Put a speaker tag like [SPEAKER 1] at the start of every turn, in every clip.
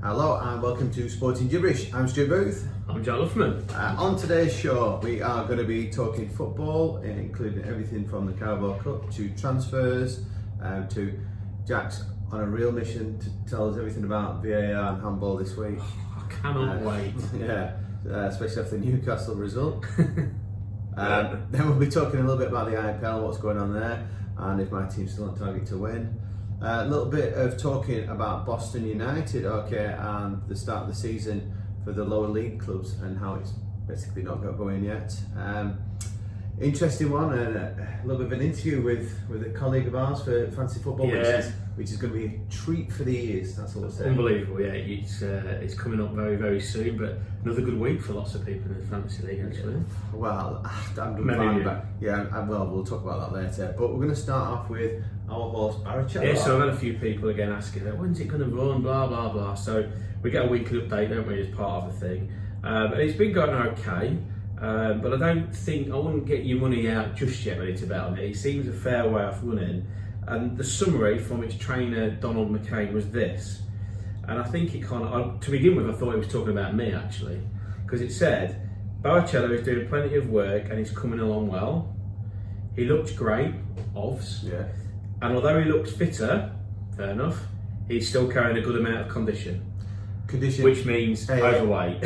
[SPEAKER 1] Hello and welcome to Sporting Gibberish. I'm Stu Booth.
[SPEAKER 2] I'm Jack Luffman.
[SPEAKER 1] On today's show, we are going to be talking football, including everything from the Carabao Cup to transfers, to Jack's on a real mission to tell us everything about VAR and handball this week.
[SPEAKER 2] I cannot wait.
[SPEAKER 1] Yeah, especially after the Newcastle result. Then we'll be talking a little bit about the IPL, what's going on there, and if my team's still on target to win. A little bit of talking about Boston United, and the start of the season for the lower league clubs and how it's basically not got going yet. Interesting one, and a little bit of an interview with a colleague of ours for fantasy football, which is going to be a treat for the ears. That's all I'm saying.
[SPEAKER 2] Unbelievable, yeah. It's coming up very, very soon, but another good week for lots of people in the fantasy league, actually.
[SPEAKER 1] Well, I'm doing fine, but we'll talk about that later. But we're going to start off with our horse Barrichello.
[SPEAKER 2] Yeah, so I've had a few people again asking, when's it going to run, blah, blah, blah. So we get a weekly update, don't we, as part of the thing. And it's been going okay. But I wouldn't get your money out just yet ready to bet on it. He seems a fair way off running. And the summary from its trainer, Donald McCain, was this. And I think it to begin with, I thought he was talking about me, actually. Because it said, Barrichello is doing plenty of work and he's coming along well. He looked great, obvs.
[SPEAKER 1] Yeah. And
[SPEAKER 2] although he looks fitter, fair enough, he's still carrying a good amount of condition. Which means overweight.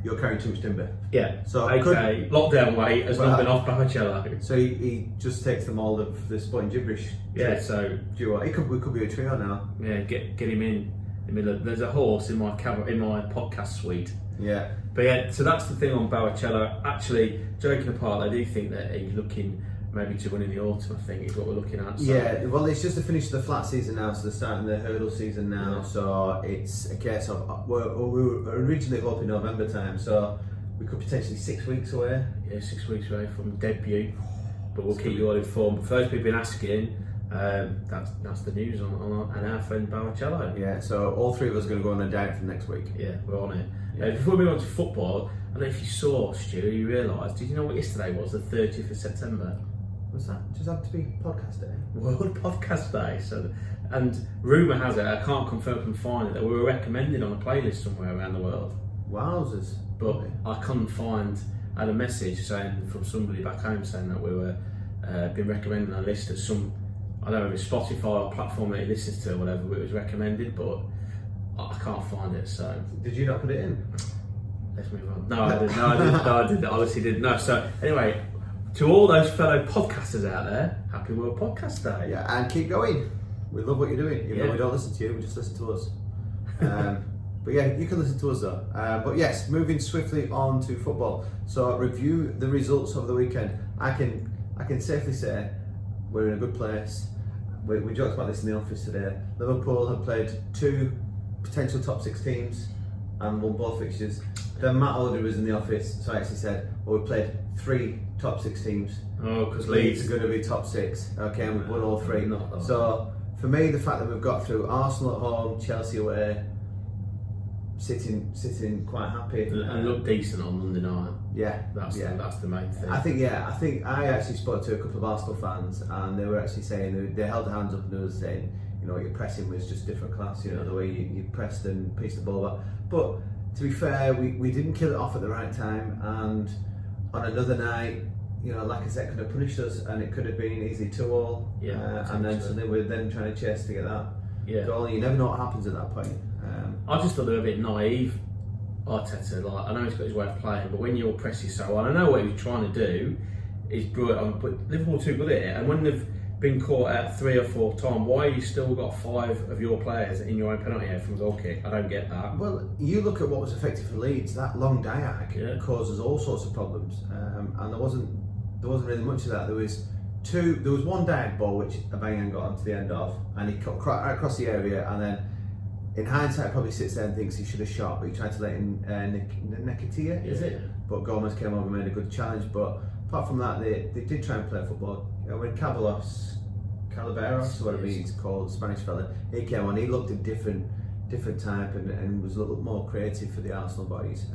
[SPEAKER 1] You're carrying too much timber.
[SPEAKER 2] Yeah. So lockdown weight has not been off Barrichello.
[SPEAKER 1] So he just takes the mould of the Sporting Gibberish.
[SPEAKER 2] Yeah. So
[SPEAKER 1] do you know what? We could be a trio now.
[SPEAKER 2] Yeah. Get him in the middle. There's a horse in my podcast suite.
[SPEAKER 1] Yeah.
[SPEAKER 2] But yeah. So that's the thing on Barrichello. Actually, joking apart, I do think that he's looking maybe to win in the autumn. I think is what we're looking at. So.
[SPEAKER 1] Yeah. Well, it's just the finish of the flat season now, so they're starting the hurdle season now. Yeah. So it's a case of we were originally hoping November time, so we could potentially 6 weeks away.
[SPEAKER 2] Yeah, 6 weeks away from debut. But we'll keep you all informed. But for those people been asking, that's the news on our friend Barrichello.
[SPEAKER 1] Yeah. So all three of us are going to go on a diet from next week.
[SPEAKER 2] Yeah, we're on it. Yeah. Before we move on to football, I don't know if you saw, Stu, you realised. Did you know what yesterday was? The 30th of September.
[SPEAKER 1] What's that? Just have to be podcast day.
[SPEAKER 2] World Podcast Day. So, and rumour has it, I can't confirm from finding it, that we were recommended on a playlist somewhere around the world.
[SPEAKER 1] Wowzers!
[SPEAKER 2] But I couldn't find. I had a message saying from somebody back home saying that we were been recommended on a list of some. I don't know if it's Spotify or platform that he listens to or whatever. But it was recommended, but I can't find it. So
[SPEAKER 1] did you not put it in?
[SPEAKER 2] Let's move on. No, I didn't. I didn't. I honestly didn't. No. So anyway. To all those fellow podcasters out there, happy World Podcast Day.
[SPEAKER 1] Yeah, and keep going. We love what you're doing. Even though we don't listen to you, we just listen to us. But yeah, you can listen to us though. But yes, moving swiftly on to football. So review the results of the weekend. I can safely say we're in a good place. We joked about this in the office today. Liverpool have played 2 potential top 6 teams and won both fixtures. Then Matt Alder was in the office, so I actually said, well, we played 3 top 6 teams.
[SPEAKER 2] Oh, because
[SPEAKER 1] Leeds are going to be top 6. Okay, and we've won all 3. So for me, the fact that we've got through Arsenal at home, Chelsea away, sitting quite happy
[SPEAKER 2] and look decent on Monday night.
[SPEAKER 1] Yeah,
[SPEAKER 2] that's the main thing.
[SPEAKER 1] I think I actually spoke to a couple of Arsenal fans, and they were actually saying they held their hands up and they were saying, you know, your pressing was just different class. You know, the way you pressed and pieced the ball up. But to be fair, we didn't kill it off at the right time, and on another night, you know, like I said, could have punished us, and it could have been easy 2-2.
[SPEAKER 2] Yeah,
[SPEAKER 1] and then suddenly we're then trying to chase to get that goal. You never know what happens at that point.
[SPEAKER 2] I just thought they were a bit naive, Arteta. Like, I know he's got his way of playing, but when your press is so well, I know what he was trying to do is brought it on, but Liverpool are too good at it, and when they've been caught out 3 or 4 times, why you still got 5 of your players in your own penalty area from a goal kick? I don't get that.
[SPEAKER 1] Well, you look at what was effective for Leeds. That long diag causes all sorts of problems, and there wasn't really much of that. There was one diag ball which Aubameyang got onto the end of, and he cut right across the area, and then in hindsight probably sits there and thinks he should have shot, but he tried to let in Nketiah, is it? But Gomez came over and made a good challenge. But apart from that, they did try and play football. You know, when Calaveras, or whatever he's called, Spanish fella, he came on, he looked a different type and was a little more creative for the Arsenal boys.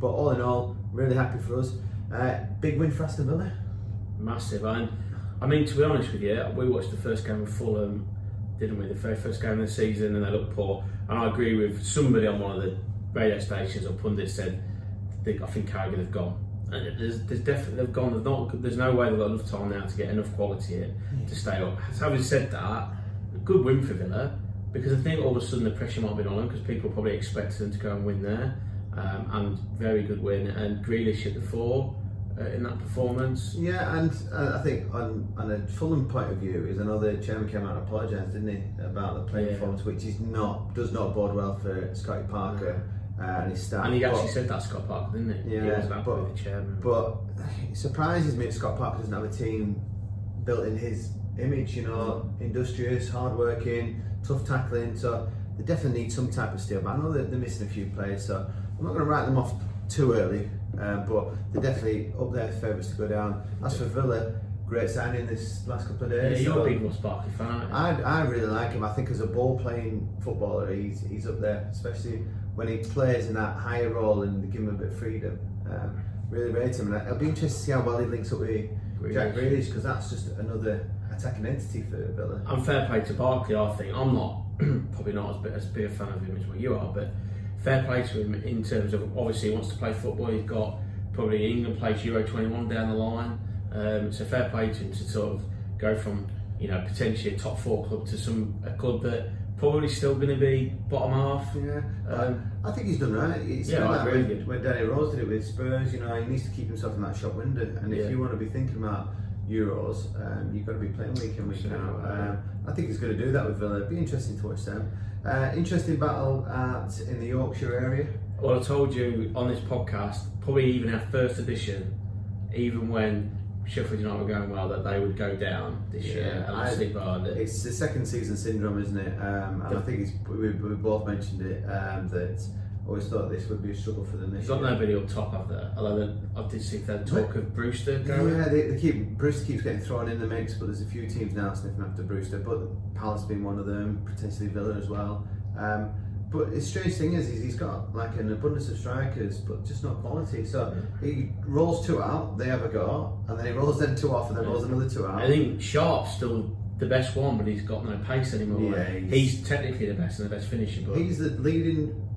[SPEAKER 1] But all in all, really happy for us. Big win for Aston Villa.
[SPEAKER 2] Massive. And I mean, to be honest with you, we watched the first game of Fulham didn't we? The very first game of the season, and they looked poor. And I agree with somebody on one of the radio stations or pundits said, I think Carrigan have gone. And there's definitely they've gone. There's no way they've got enough time now to get enough quality in to stay up. So having said that, a good win for Villa, because I think all of a sudden the pressure might have been on them because people probably expected them to go and win there. And very good win, and Grealish at the fore in that performance.
[SPEAKER 1] Yeah, and I think on a Fulham point of view, is another chairman came out and apologised, didn't he, about the playing performance, which does not bode well for Scotty Parker and his staff.
[SPEAKER 2] And he actually said that, Scott Parker, didn't he?
[SPEAKER 1] Yeah,
[SPEAKER 2] he was happy with the chairman.
[SPEAKER 1] But it surprises me that Scott Parker doesn't have a team built in his image. Industrious, hard-working, tough tackling. So they definitely need some type of steel. But I know that they're missing a few players, so I'm not going to write them off too early. But they're definitely up there for favourites to go down. As for Villa, great signing this last couple of days.
[SPEAKER 2] Yeah, you're a big Ross Barkley fan, aren't you?
[SPEAKER 1] I really like him. I think as a ball-playing footballer, he's up there, especially when he plays in that higher role and they give him a bit of freedom. Really rate him, and I'll be interested to see how well he links up with Jack Grealish, because that's just another attacking entity for Villa.
[SPEAKER 2] And fair play to Barkley, I think. I'm not probably not as big a fan of him as what you are, but fair play to him in terms of, obviously he wants to play football. He's got probably England plays Euro 21 down the line, so fair play to him to sort of go from potentially a top 4 club to a club that probably still going to be bottom half.
[SPEAKER 1] Yeah, I think he's done right.
[SPEAKER 2] I agree.
[SPEAKER 1] When Danny Rose did it with Spurs, he needs to keep himself in that shop window, and if you want to be thinking about Euros, you've got to be playing week in, week out. I think he's going to do that with Villa. It'd be interesting to watch them. Interesting battle in the Yorkshire area.
[SPEAKER 2] Well, I told you on this podcast, probably even our first edition, even when Sheffield United were going well, that they would go down this year. And I stick behind it.
[SPEAKER 1] It's the second season syndrome, isn't it? And I think we both mentioned it, that I always thought this would be a struggle for them this year.
[SPEAKER 2] There's not nobody up top, have there? Although I did see that talk of Brewster going.
[SPEAKER 1] Yeah, Brewster keeps getting thrown in the mix, but there's a few teams now sniffing after Brewster. But Palace being one of them, potentially Villa as well. But the strange thing is he's got like an abundance of strikers, but just not quality. So he rolls 2 out, they have a go, and then he rolls them 2 off, and then rolls another 2 out.
[SPEAKER 2] I think Sharp's still the best one, but he's got no pace anymore.
[SPEAKER 1] Yeah,
[SPEAKER 2] he's technically the best and the best finisher, but
[SPEAKER 1] he's the leading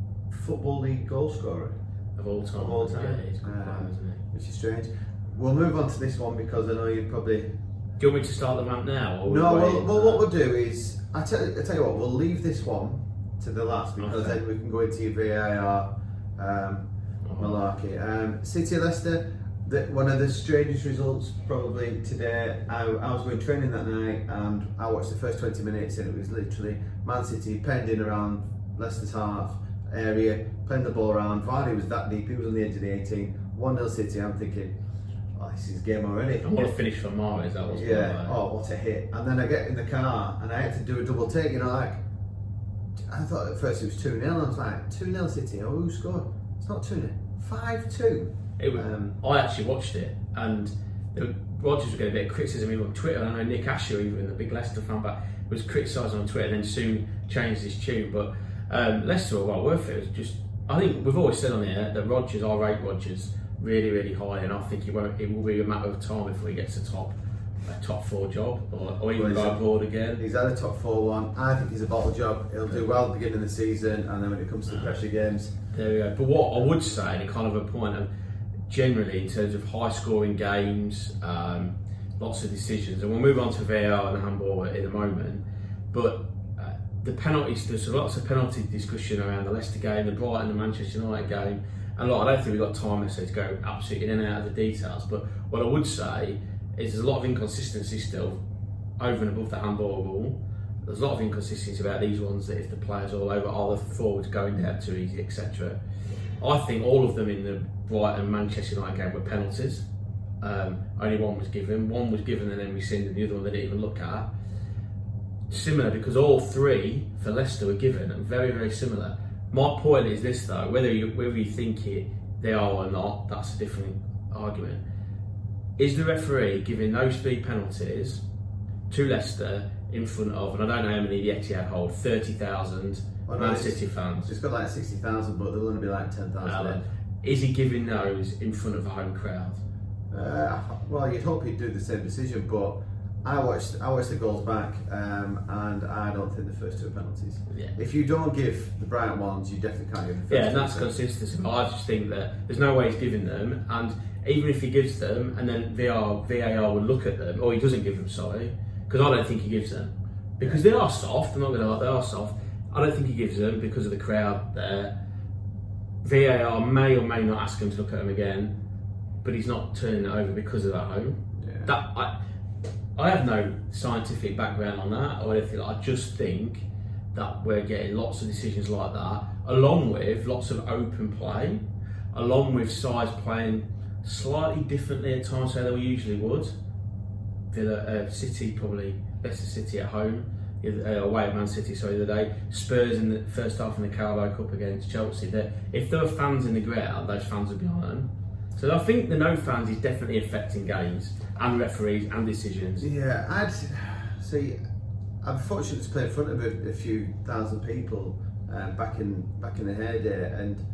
[SPEAKER 1] Football League goal scorer
[SPEAKER 2] of all time. Yeah, he's a good player, isn't he?
[SPEAKER 1] Which is strange. We'll move on to this one because I know you probably.
[SPEAKER 2] Do you want me to start the rant now? Or
[SPEAKER 1] no, well, what we'll do is I tell you what, we'll leave this one to the last, because then we can go into your VAR malarkey. City Leicester, one of the strangest results probably today. I was going training that night and I watched the first 20 minutes, and it was literally Man City penned in around Leicester's half area, playing the ball around. Vardy was that deep, he was on the edge of the 18. 1-0 City. I'm thinking, oh, this is game already.
[SPEAKER 2] And what a finish from Mahrez, that was.
[SPEAKER 1] Yeah, oh, what a hit. And then I get in the car and I had to do a double take, I thought at first it was 2-0. I was like, 2-0 City, oh, who scored? It's not 2-0, 5-2.
[SPEAKER 2] It was, I actually watched it, and Rodgers was getting a bit of criticism even on Twitter. I know Nick Asher, even the big Leicester fan, was criticising on Twitter and then soon changed his tune. But Leicester were well worth it. It was just, I think we've always said on here that Rodgers, I rate Rodgers really, really high, and I think it will be a matter of time before he gets a top 4 job, or even go abroad again.
[SPEAKER 1] He's had a top 4 one. I think he's a bottle job. He'll do well at the beginning of the season, and then when it comes to the pressure games.
[SPEAKER 2] There we go. But what I would say, and kind of a point of generally in terms of high scoring games, lots of decisions, and we'll move on to VAR and handball in a moment, but the penalties, there's lots of penalty discussion around the Leicester game, the Brighton, the Manchester United game, and I don't think we've got time necessarily to go absolutely in and out of the details, but what I would say is there's a lot of inconsistency still over and above the handball rule. There's a lot of inconsistency about these ones, that if the players all over, are the forwards going down too easy, etc. I think all of them in the Brighton Manchester United game were penalties. Only one was given and then rescinded, and the other one they didn't even look at. Similar, because all 3 for Leicester were given, and very, very similar. My point is this though, whether you think they are or not, that's a different argument. Is the referee giving those 3 penalties to Leicester in front of, and I don't know how many the Etihad hold, 30,000 Man City fans?
[SPEAKER 1] It's got like 60,000, but there'll only be like 10,000.
[SPEAKER 2] Is he giving those in front of a home crowd?
[SPEAKER 1] Well, you'd hope he'd do the same decision, but I watched the goals back, and I don't think the first two are penalties.
[SPEAKER 2] Yeah.
[SPEAKER 1] If you don't give the Brighton ones, you definitely can't give the first two.
[SPEAKER 2] Yeah, and that's consistency. I just think that there's no way he's giving them, and even if he gives them, and then VAR will look at them, or he doesn't give them, sorry, because I don't think he gives them. Because they are soft, I'm not going to lie, they are soft. I don't think he gives them because of the crowd there. VAR may or may not ask him to look at them again, but he's not turning it over because of that home.
[SPEAKER 1] Yeah.
[SPEAKER 2] I have no scientific background on that or anything. I just think that we're getting lots of decisions like that, along with lots of open play, along with sides playing slightly differently at times than they usually would. City, probably Leicester City at home, away at Man City, the other day. Spurs in the first half in the Carabao Cup against Chelsea. If there were fans in the ground, those fans would be on them. So I think the no fans is definitely affecting games and referees and decisions.
[SPEAKER 1] Yeah, I'd see. I'm fortunate to play in front of a few thousand people back in the heyday, and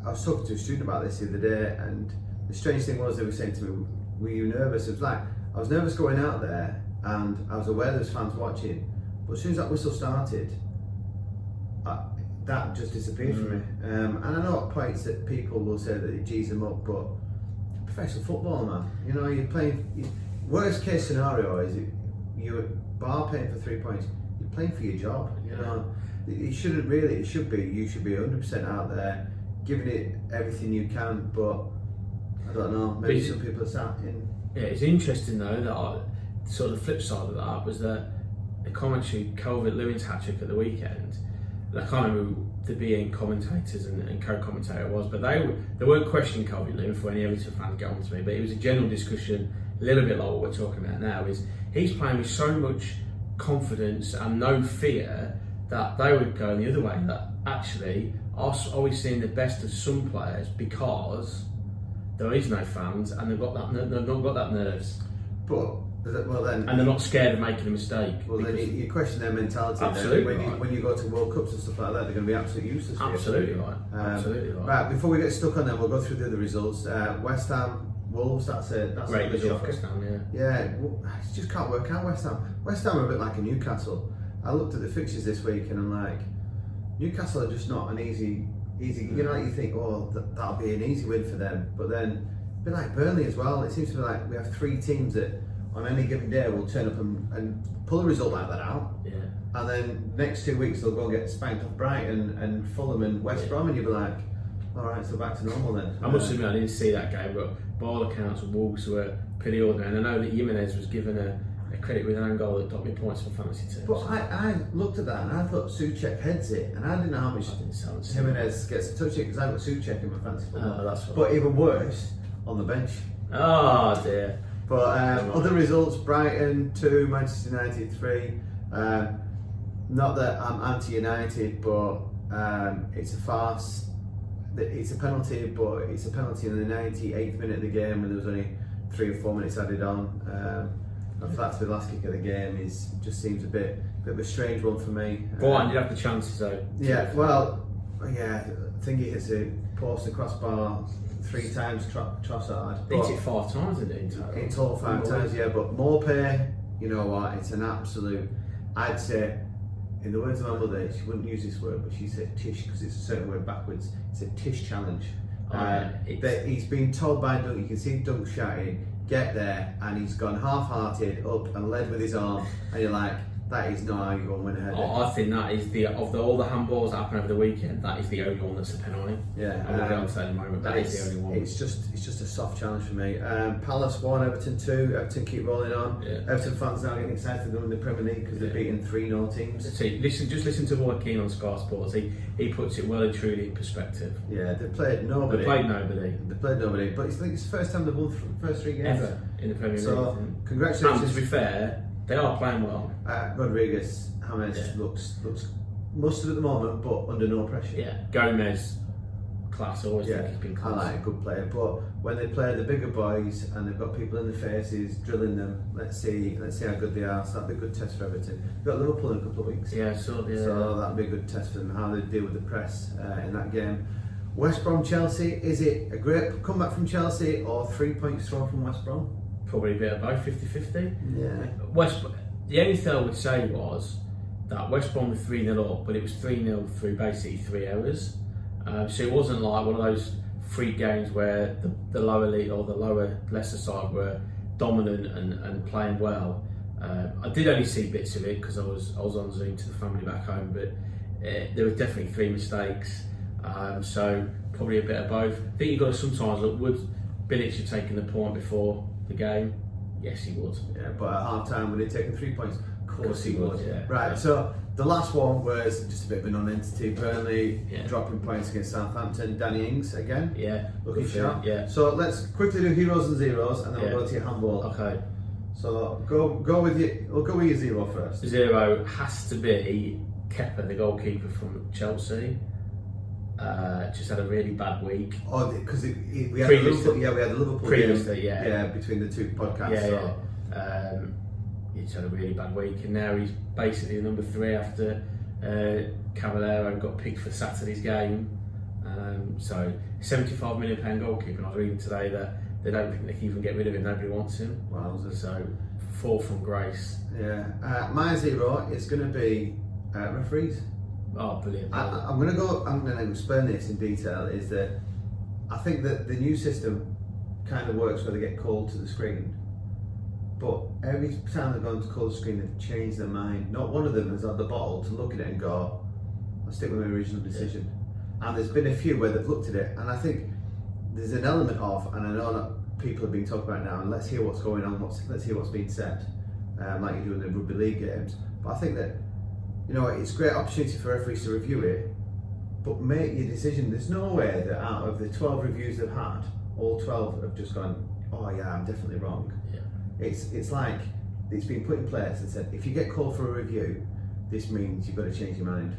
[SPEAKER 1] I was talking to a student about this the other day, and the strange thing was they were saying to me, "Were you nervous?" It was like I was nervous going out there, and I was aware there was fans watching, but as soon as that whistle started, that just disappeared from me. And I know at points that people will say that it G's them up, but professional football, man, you know, you're playing. Worst case scenario is you're bar paying for 3 points. You're playing for your job. You know, it shouldn't really. It should be. You should be 100% out there, giving it everything you can. But I don't know. Maybe some people are sat in.
[SPEAKER 2] Yeah, it's interesting though that sort of the flip side of that was that the commentary, Calvert-Lewin's hat-trick at the weekend. I can't remember who the being commentators and co-commentator was, but they weren't questioning Calvert-Lewin for any Everton fans get on to me, but it was a general discussion, a little bit like what we're talking about now, is he's playing with so much confidence and no fear that they would go the other way, that actually are we seeing the best of some players because there is no fans and they've not got that nerves.
[SPEAKER 1] But well then,
[SPEAKER 2] and they're not scared of making a mistake.
[SPEAKER 1] Well then you question their mentality.
[SPEAKER 2] Absolutely
[SPEAKER 1] when you go to World Cups and stuff like that, they're going to be absolutely useless.
[SPEAKER 2] Absolutely right. Absolutely right.
[SPEAKER 1] Right, before we get stuck on them, we'll go through the other results. West Ham, Wolves. That's
[SPEAKER 2] great result for West Ham.
[SPEAKER 1] Yeah, it just can't work out. West Ham are a bit like a Newcastle. I looked at the fixtures this week and I'm like, Newcastle are just not an easy. You know, like you think, oh, that'll be an easy win for them, but then a bit like Burnley as well. It seems to be like we have three teams that on any given day will turn up and pull a result like that out.
[SPEAKER 2] Yeah. And
[SPEAKER 1] then next 2 weeks they'll go and get spanked off Brighton and Fulham and West Brom, and you'll be like, all right, so back to normal then.
[SPEAKER 2] I must admit I didn't see that game, but by all accounts Wolves were pretty ordinary, and I know that Jimenez was given a credit with an own goal that got me points for fantasy teams.
[SPEAKER 1] But I looked at that and I thought Souček heads it, and I didn't know how much Jimenez gets a touch it because I've got Souček in my fantasy football.
[SPEAKER 2] That's right.
[SPEAKER 1] But even worse, on the bench.
[SPEAKER 2] Oh dear.
[SPEAKER 1] But other results: Brighton 2, Manchester United 3. Not that I'm anti-United, but it's a farce. It's a penalty, but it's a penalty in the 98th minute of the game when there was only 3 or 4 minutes added on. And for that to be the last kick of the game just seems a bit of a strange one for me.
[SPEAKER 2] Brighton did have the chances though.
[SPEAKER 1] Yeah, well, yeah, I think he hits a post and crossbar 3 times. Trossard.
[SPEAKER 2] Beat it 5 times, didn't it?
[SPEAKER 1] In total 5 times, yeah. But Maupay, you know what? It's an absolute. I'd say, in the words of my mother, she wouldn't use this word, but she said tish because it's a certain word backwards. It's a tish challenge. He's been told by Dunk. You can see Dunk shouting, "Get there," and he's gone half-hearted up and led with his arm, and you're like, that is not how you go and win a header.
[SPEAKER 2] I think that is all the handballs that happened over the weekend, that is the only one that's a penalty.
[SPEAKER 1] Yeah,
[SPEAKER 2] I'm going to say in a moment, that is the only one.
[SPEAKER 1] It's just a soft challenge for me. Palace 1, Everton 2. Everton keep rolling on. Yeah. Everton fans now getting excited to win the Premier League because they're beating 3-0 teams.
[SPEAKER 2] See, listen to Roy Keane on Sky Sports. He puts it well and truly in perspective.
[SPEAKER 1] Yeah, they played nobody.
[SPEAKER 2] They played nobody,
[SPEAKER 1] but it's the first time they've won the first 3 games
[SPEAKER 2] ever in the Premier League.
[SPEAKER 1] So congratulations.
[SPEAKER 2] And to be fair, they are playing well.
[SPEAKER 1] Rodriguez, James looks mustard at the moment, but under no pressure.
[SPEAKER 2] Yeah, Gomez, class. Always think he's been class.
[SPEAKER 1] I like a good player, but when they play the bigger boys and they've got people in the faces drilling them, let's see how good they are. So that'll be a good test for Everton. We've got Liverpool in a couple of weeks.
[SPEAKER 2] So
[SPEAKER 1] that'll be a good test for them, how they deal with the press in that game. West Brom Chelsea, is it a great comeback from Chelsea or 3 points thrown from West Brom?
[SPEAKER 2] Probably a bit of both, 50-50.
[SPEAKER 1] Yeah.
[SPEAKER 2] The only thing I would say was that West Brom were 3-0 up, but it was 3-0 through basically 3 hours. So it wasn't like one of those freak games where the lower league or the lower Leicester side were dominant and playing well. I did only see bits of it because I was on Zoom to the family back home, but there were definitely 3 mistakes. So probably a bit of both. I think you've got to sometimes look, would Bilic have taken the point before the game? Yes, he would.
[SPEAKER 1] Yeah, but at half time, would he taken 3 points? Of course he would.
[SPEAKER 2] Yeah.
[SPEAKER 1] Right, so the last one was just a bit of a non-entity. Burnley dropping points against Southampton. Danny Ings again.
[SPEAKER 2] Yeah.
[SPEAKER 1] Lucky shot.
[SPEAKER 2] Yeah.
[SPEAKER 1] So let's quickly do heroes and zeros, and then we'll go to your handball.
[SPEAKER 2] Okay.
[SPEAKER 1] So go with your 0 first.
[SPEAKER 2] 0 has to be Kepa, the goalkeeper from Chelsea. Just had a really bad week.
[SPEAKER 1] Oh, because we had the Liverpool
[SPEAKER 2] previously,
[SPEAKER 1] game, between the 2 podcasts.
[SPEAKER 2] He's had a really bad week, and now he's basically number 3 after Caballero got picked for Saturday's game. So £75 million goalkeeper, and I was reading today that they don't think they can even get rid of him. Nobody wants him.
[SPEAKER 1] Wow.
[SPEAKER 2] So fall from grace.
[SPEAKER 1] Yeah. My 0 is going to be referees.
[SPEAKER 2] Oh, brilliant.
[SPEAKER 1] I'm going to explain this in detail. Is that I think that the new system kind of works where they get called to the screen, but every time they've gone to call the screen, they've changed their mind. Not one of them has had the bottle to look at it and go, I'll stick with my original decision. And there's been a few where they've looked at it, and I think there's an element of, and I know that people have been talking about it now, and let's hear what's going on, let's hear what's being said, like you do in the rugby league games. But I think that, it's a great opportunity for referees to review it, but make your decision. There's no way that out of the 12 reviews they've had, all 12 have just gone, oh yeah, I'm definitely wrong.
[SPEAKER 2] Yeah.
[SPEAKER 1] It's like it's been put in place and said, if you get called for a review, this means you've got to change your mind.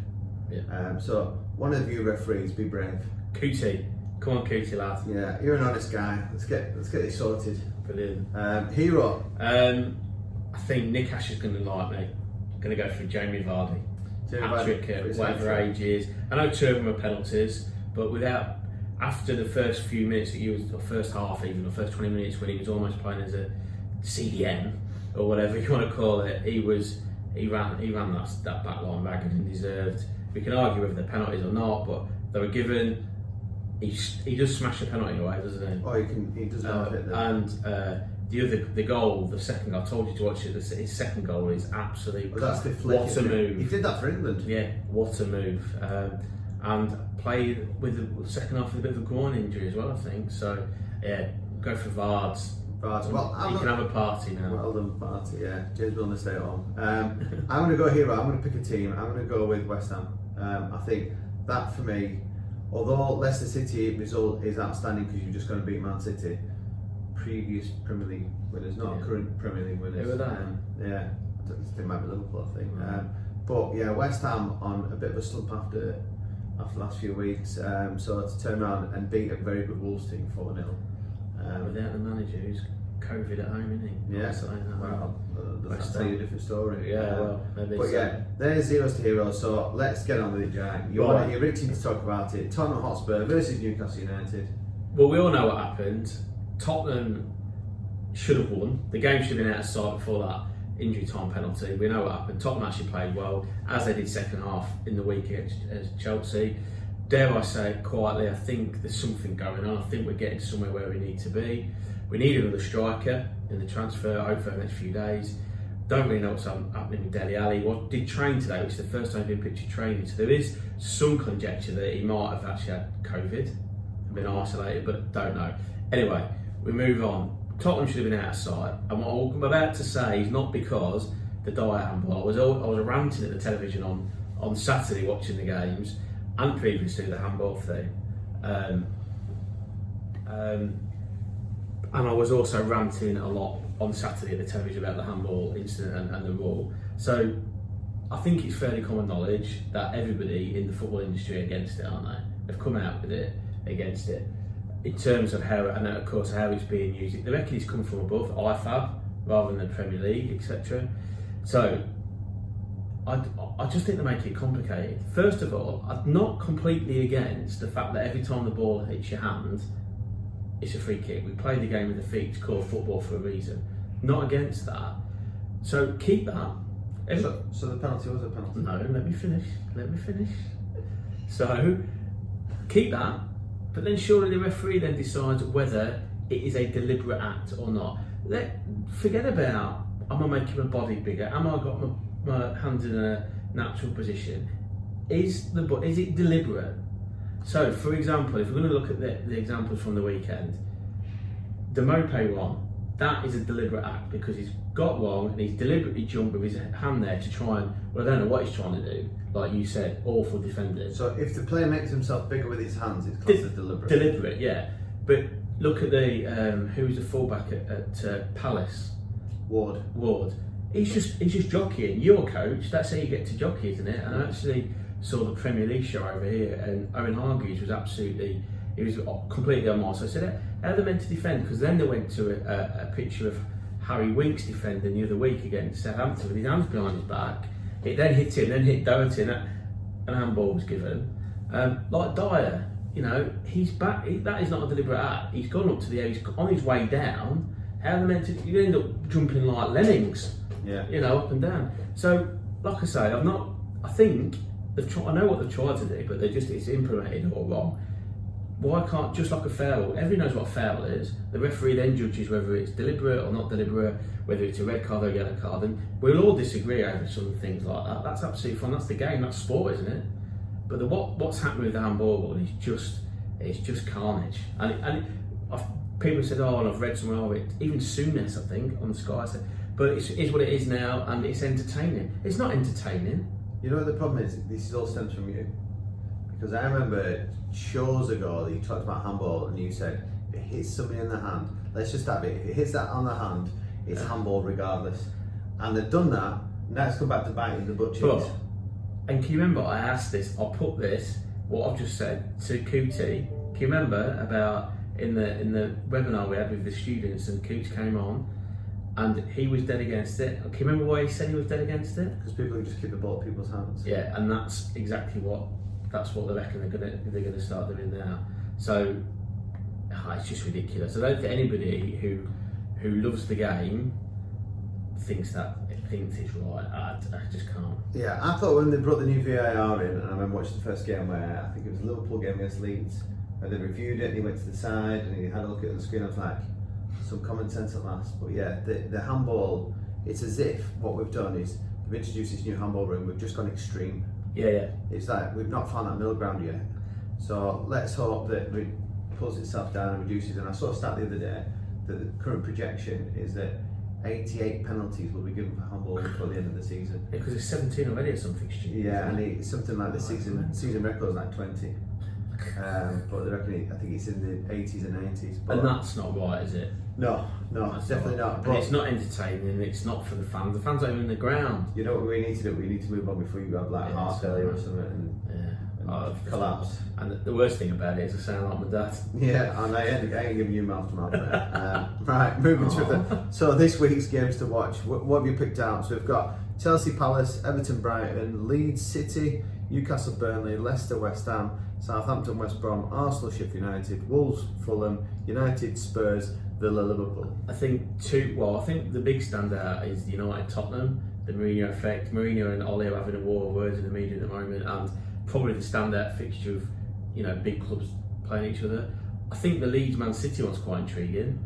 [SPEAKER 2] Yeah.
[SPEAKER 1] So one of you referees, be brave.
[SPEAKER 2] Cootie, come on, Cootie lad.
[SPEAKER 1] Yeah, you're an honest guy. Let's get this sorted.
[SPEAKER 2] Brilliant.
[SPEAKER 1] Hero.
[SPEAKER 2] I think Nick Ash is going to like me. Going to go for Jamie Vardy. Hat-trick at whatever age he is. I know 2 of them are penalties, but after the first few minutes that he was, or first half even, or first 20 minutes when he was almost playing as a CDM or whatever you want to call it, he ran that back line ragged and deserved. We can argue whether they're penalties or not, but they were given. He does smash a penalty away, doesn't he?
[SPEAKER 1] Oh, he does not hit them.
[SPEAKER 2] And the goal, the second, I told you to watch it. His second goal is absolutely.
[SPEAKER 1] That's the flick.
[SPEAKER 2] What a move!
[SPEAKER 1] He did that for England.
[SPEAKER 2] Yeah, what a move! And played with the second half with a bit of a groin injury as well, I think. So yeah, go for Vards.
[SPEAKER 1] Well,
[SPEAKER 2] you can have a party now.
[SPEAKER 1] Well done, party. Yeah, James Milner stay at home. I'm going to go hero. I'm going to pick a team. I'm going to go with West Ham. I think that for me, although Leicester City result is outstanding because you're just going to beat Man City, previous Premier League winners, not current Premier League winners.
[SPEAKER 2] Who are they?
[SPEAKER 1] Yeah, they might be Liverpool, I think. But yeah, West Ham on a bit of a slump after the last few weeks. So to turn around and beat a very good Wolves team 4-0.
[SPEAKER 2] Without the manager who's COVID at home, isn't he?
[SPEAKER 1] Yeah. Well, that's tell you a different story.
[SPEAKER 2] Yeah, well, maybe.
[SPEAKER 1] But yeah, there's zeros to heroes. So let's get on with it, Jack. You're itching to talk about it. Tottenham Hotspur versus Newcastle United.
[SPEAKER 2] Well, we all know what happened. Tottenham should have won. The game should have been out of sight before that injury time penalty. We know what happened. Tottenham actually played well, as they did second half in the week against Chelsea. Dare I say it quietly, I think there's something going on. I think we're getting somewhere where we need to be. We need another striker in the transfer, hopefully in the next few days. Don't really know what's happening with Dele Alli. Did train today, which is the first time he's been pictured training. So there is some conjecture that he might have actually had COVID and been isolated, but don't know. Anyway, we move on. Tottenham should have been out of sight. And what I'm about to say is not because the dire handball. I was ranting at the television on Saturday watching the games and previously the handball thing. And I was also ranting a lot on Saturday at the television about the handball incident and the rule. So I think it's fairly common knowledge that everybody in the football industry are against it, aren't they? They've come out with it, against it. In terms of how, and of course how it's being used, they reckon it's come from above, IFAB, rather than the Premier League, etc. So I just think they make it complicated. First of all, I'm not completely against the fact that every time the ball hits your hand, it's a free kick. We play the game with the feet. It's called football for a reason. Not against that. So keep that.
[SPEAKER 1] So the penalty was a penalty?
[SPEAKER 2] No, let me finish. So keep that, but then surely the referee then decides whether it is a deliberate act or not. Forget about, am I making my body bigger? Am I got my hands in a natural position? Is it deliberate? So, for example, if we're going to look at the examples from the weekend, the Mope one, that is a deliberate act because he's got wrong and he's deliberately jumped with his hand there to try and, well, I don't know what he's trying to do, like you said, awful defenders.
[SPEAKER 1] So if the player makes himself bigger with his hands, it's classed as deliberate.
[SPEAKER 2] Deliberate, yeah. But look at the, who's the fullback at Palace? Ward. He's just jockeying. You're a coach, that's how you get to jockey, isn't it? And I actually saw the Premier League show over here, and Owen Hargreaves was completely on Mars. So I said, how are they meant to defend? Because then they went to a picture of Harry Winks defending the other week against Southampton with his hands behind his back. It then hit him, then hit Doherty, and an handball was given. Like Dyer, he's back. That is not a deliberate act. He's gone up to the he's on his way down. How are they meant to? You end up jumping like lemmings.
[SPEAKER 1] Yeah.
[SPEAKER 2] Up and down. So, like I say, I think I know what they've tried to do, but it's implemented all wrong. Why can't, just like a foul, everyone knows what a foul is, the referee then judges whether it's deliberate or not deliberate, whether it's a red card or a yellow card, and we'll all disagree over some things like that. That's absolutely fine, that's the game, that's sport, isn't it? But what's happening with the handball is just carnage. And people said, and I've read somewhere of it, even Souness, I think, on Sky said, but it is what it is now, and it's entertaining. It's not entertaining.
[SPEAKER 1] You know what the problem is? This all stems from you. Because I remember shows ago that you talked about handball and you said, if it hits somebody in the hand, let's just have it, if it hits that on the hand, it's handball regardless. And they've done that, now it's come back to biting the butt cheeks.
[SPEAKER 2] And can you remember, I asked this, I'll put this, what I've just said, to Cootie. Can you remember about in the webinar we had with the students, and Coots came on, and he was dead against it. Can you remember why he said he was dead against it?
[SPEAKER 1] Because people can just keep the ball at people's hands.
[SPEAKER 2] Yeah, and that's exactly what they reckon they're gonna start doing now. So it's just ridiculous. I don't think anybody who loves the game thinks it's right. I just can't.
[SPEAKER 1] Yeah, I thought when they brought the new VAR in, and I remember watching the first game where I think it was a Liverpool game against Leeds, where they reviewed it and he went to the side and he had a look at the screen. I was like, some common sense at last. But yeah, the handball, it's as if what we've done is we've introduced this new handball rule, we've just gone extreme.
[SPEAKER 2] Yeah.
[SPEAKER 1] It's like we've not found that middle ground yet. So let's hope that it pulls itself down and reduces. And I saw a stat the other day that the current projection is that 88 penalties will be given for handball before the end of the season.
[SPEAKER 2] Yeah, because there's 17 already or something stupid.
[SPEAKER 1] Yeah, and it's something like the season record is like 20. But they reckon I think it's in the 80s and 90s. But
[SPEAKER 2] and that's not right, is it?
[SPEAKER 1] No, it's definitely not.
[SPEAKER 2] And it's not entertaining, and it's not for the fans. The fans are in the ground.
[SPEAKER 1] You know what we need to do? We need to move on before you have like heart failure or something and collapse.
[SPEAKER 2] And the worst thing about it is I sound like my dad.
[SPEAKER 1] Yeah, and I ain't giving you mouth to mouth there. Right, moving to so this week's games to watch. What have you picked out? So we've got Chelsea Palace, Everton Brighton, Leeds City, Newcastle Burnley, Leicester West Ham, Southampton West Brom, Arsenal Sheffield United, Wolves Fulham, United Spurs, Villa Liverpool.
[SPEAKER 2] I think the big standout is United Tottenham, the Mourinho effect. Mourinho and Ole are having a war of words in the media at the moment, and probably the standout fixture of big clubs playing each other. I think the Leeds Man City one's quite intriguing,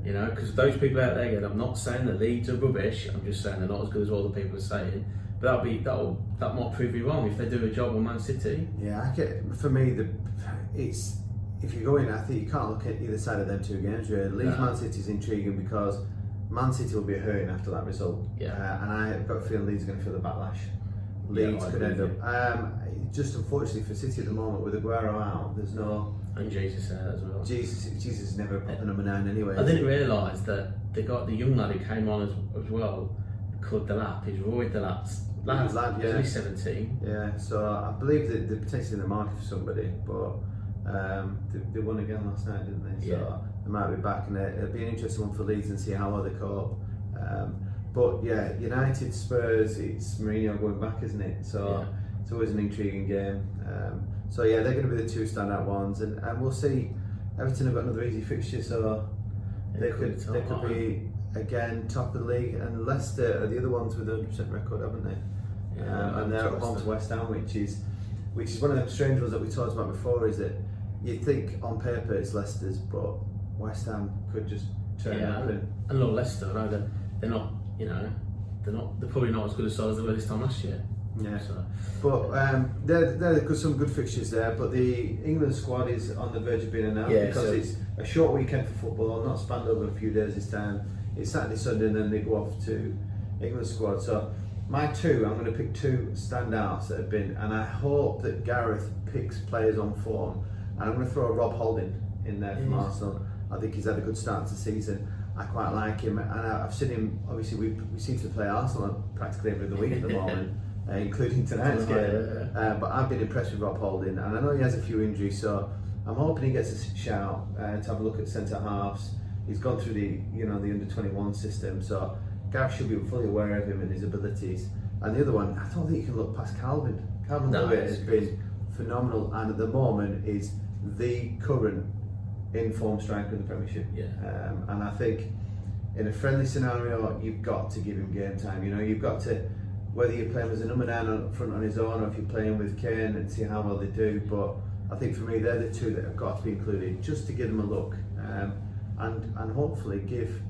[SPEAKER 2] because those people out there, again, I'm not saying that Leeds are rubbish, I'm just saying they're not as good as all the people are saying. But that might prove me wrong if they do a job on Man City.
[SPEAKER 1] Yeah, for me, it's if you go in, I think you can't look at either side of them two games. Really, Leeds Man City is intriguing because Man City will be hurting after that result. Yeah, and I've got a feeling Leeds are going to feel the backlash. Leeds could end up. Just unfortunately for City at the moment with Aguero out, there's no.
[SPEAKER 2] And Jesus out as well.
[SPEAKER 1] Jesus is never popping number 9 anyway.
[SPEAKER 2] I didn't realise that they got the young lad who came on as well, called Delap. He's Roy Delap's lad. He's only 17.
[SPEAKER 1] Yeah, so I believe that they're potentially in the market for somebody, but they won again last night, didn't they? So they might be back, and it'll be an interesting one for Leeds and see how well they cope. But yeah, United Spurs, it's Mourinho going back, isn't it? So it's always an intriguing game. So yeah, they're going to be the two standout ones, and we'll see. Everton have got another easy fixture, so they could
[SPEAKER 2] top,
[SPEAKER 1] be again top of the league. And Leicester are the other ones with a 100% record, haven't they? And they're at home to West Ham, which is one of them strange ones that we talked about before. Is that you'd think on paper it's Leicester's, but West Ham could just turn up
[SPEAKER 2] and look, Leicester, I know they're not, they're probably not as good a side as they were this time last year.
[SPEAKER 1] Yeah,
[SPEAKER 2] so.
[SPEAKER 1] But there are some good fixtures there. But the England squad is on the verge of being announced because it's a short weekend for football, not spanned over a few days this time. It's Saturday, Sunday, and then they go off to England squad. So my two, I'm going to pick two standouts that have been, and I hope that Gareth picks players on form. And I'm going to throw Rob Holding in there from Arsenal. I think he's had a good start to the season. I quite like him, and I've seen him. Obviously, we seem to play Arsenal practically every other week at the moment. Including tonight's game. But I've been impressed with Rob Holding, and I know he has a few injuries, so I'm hoping he gets a shout to have a look at centre halves. He's gone through the under-21 system, so Gareth should be fully aware of him and his abilities. And the other one, I don't think you can look past Calvin. Calvin Lewis has been phenomenal, and at the moment is the current in-form striker in the Premiership. And I think in a friendly scenario, you've got to give him game time. You've got to. Whether you play him as a number 9 up front on his own, or if you're playing with Kane, and see how well they do. But I think for me, they're the two that have got to be included, just to give them a look, and hopefully give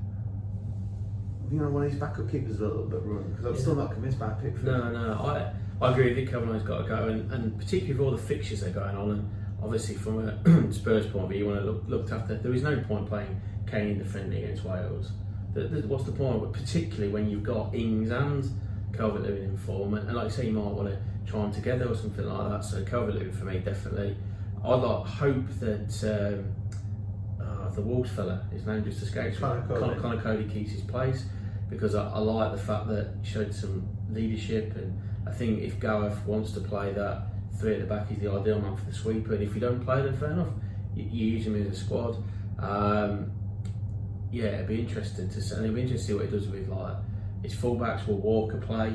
[SPEAKER 1] one of his backup keepers a little bit of run, because I'm still not convinced by Pickford.
[SPEAKER 2] No, I agree with you. Calvin-Lewin's got to go, and particularly with all the fixtures that are going on, and obviously from a Spurs point of view, you want to look after. There is no point playing Kane defending against Wales. What's the point? Particularly when you've got Ings and Calvert-Lewin in form, and like you say, you might want to try them together or something like that. So Calvert-Lewin for me, definitely. I'd hope that the Wolves fella, his name just escapes me, Connor Cody keeps his place, because I like the fact that he showed some leadership, and I think if Gareth wants to play that 3 at the back, he's the ideal man for the sweeper, and if you don't play them, fair enough, you use him in the squad. It'd be interesting to see, and it'll be interesting to see what he does with his fullbacks. Will Walker play?